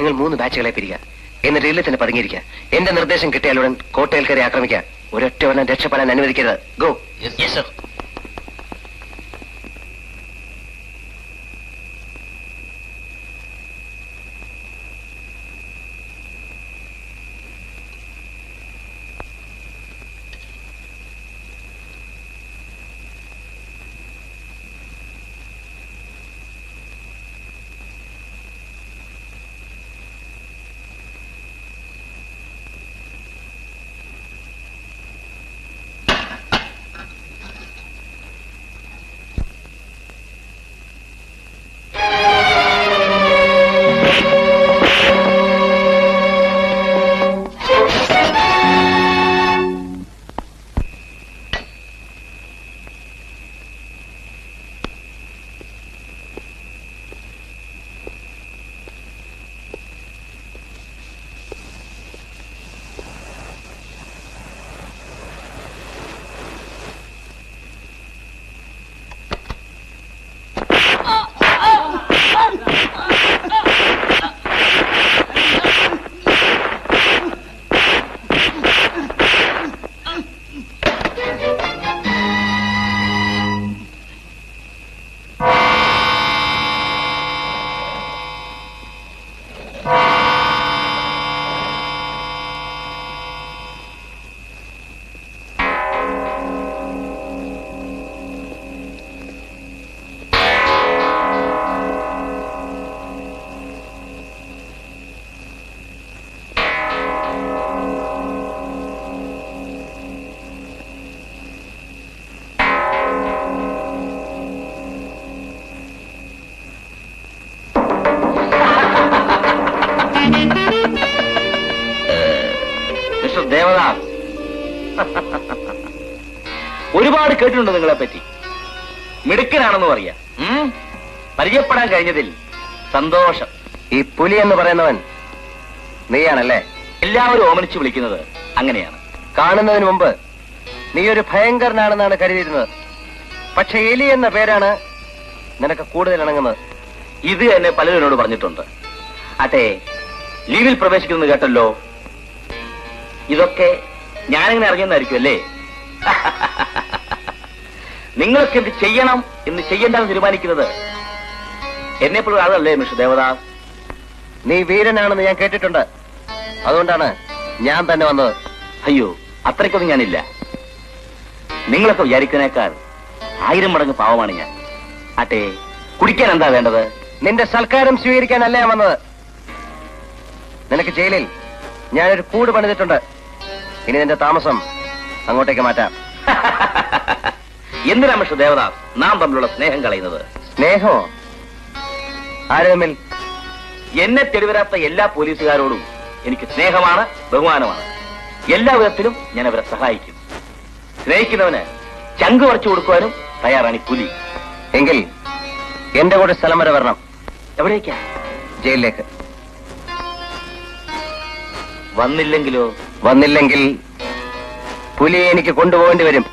നിങ്ങൾ 3 ബാച്ചുകളെ പിരിക്കുക. എന്നിട്ട് ഇതിൽ തന്നെ പതുങ്ങിയിരിക്കുക. എന്റെ നിർദ്ദേശം കിട്ടിയാലുടൻ കോട്ടയിൽ കയറി ആക്രമിക്കുക. ഒരൊറ്റവണ്ണം രക്ഷപ്പെടാൻ അനുവദിക്കരുത്. ഗോ. Yes sir. ദേവദാസ്, ഒരുപാട് കേട്ടിട്ടുണ്ട് നിങ്ങളെ പറ്റി. മിടുക്കനാണെന്ന് പറയാ. പരിചയപ്പെടാൻ കഴിഞ്ഞതിൽ സന്തോഷം. ഈ പുലി എന്ന് പറയുന്നവൻ നീയാണല്ലേ? എല്ലാവരും ഓമനിച്ച് വിളിക്കുന്നത് അങ്ങനെയാണ്. കാണുന്നതിന് മുമ്പ് നീ ഒരു ഭയങ്കരനാണെന്നാണ് കരുതിയിരുന്നത്. പക്ഷെ എലി എന്ന പേരാണ് നിനക്ക് കൂടുതൽ ഇണങ്ങുന്നത്. ഇത് എന്നെ പലരും എന്നോട് പറഞ്ഞിട്ടുണ്ട്. അതെ, ലീവിൽ പ്രവേശിക്കുന്നത് കേട്ടല്ലോ. ഇതൊക്കെ ഞാനിങ്ങനെ അറിയുന്നതായിരിക്കും അല്ലേ? നിങ്ങൾക്ക് എന്ത് ചെയ്യണം എന്ന് ചെയ്യണ്ടെന്ന് തീരുമാനിക്കുന്നത് എന്നെപ്പോഴും അതല്ലേ മിസ്റ്റർ ദേവദാസ്? നീ വീരനാണെന്ന് ഞാൻ കേട്ടിട്ടുണ്ട്. അതുകൊണ്ടാണ് ഞാൻ തന്നെ വന്നത്. അയ്യോ, അത്രയ്ക്കൊന്നും ഞാനില്ല. നിങ്ങളൊക്കെ വിചാരിക്കുന്നേക്കാൾ 1000 മടങ്ങ് പാവമാണ് ഞാൻ. അട്ടെ, കുടിക്കാൻ എന്താ വേണ്ടത്? നിന്റെ സൽക്കാരം സ്വീകരിക്കാനല്ല ഞാൻ വന്നത്. നിനക്ക് ജയിലിൽ ഞാനൊരു കൂട് പണിതിട്ടുണ്ട്. ഇനി നിന്റെ താമസം അങ്ങോട്ടേക്ക് മാറ്റാം. എന്തിനാ മിസ്റ്റർ ദേവദാസ് നാം തമ്മിലുള്ള സ്നേഹം കളയുന്നത്? സ്നേഹമോ? ആര് തമ്മിൽ? എന്നെ തെരുവരാത്ത എല്ലാ പോലീസുകാരോടും എനിക്ക് സ്നേഹമാണ്, ബഹുമാനമാണ്. എല്ലാ വിധത്തിലും ഞാൻ അവരെ സഹായിക്കും. സ്നേഹിക്കുന്നവന് ചങ്ക് വരച്ചു കൊടുക്കുവാനും തയ്യാറാണ് ഈ പുലി. എങ്കിൽ എന്റെ കൂടെ സ്ഥലം വരെ വരണം. എവിടേക്കാ? ജയിലിലേക്ക്. വന്നില്ലെങ്കിലോ? വന്നില്ലെങ്കിൽ പുലിയെ എനിക്ക് കൊണ്ടുപോകേണ്ടി വരും.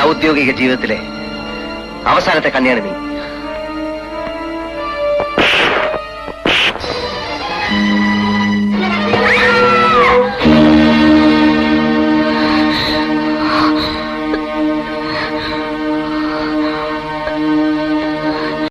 ഔദ്യോഗിക ജീവിതത്തിലെ അവസാനത്തെ കണ്ണിയാണ് നീ.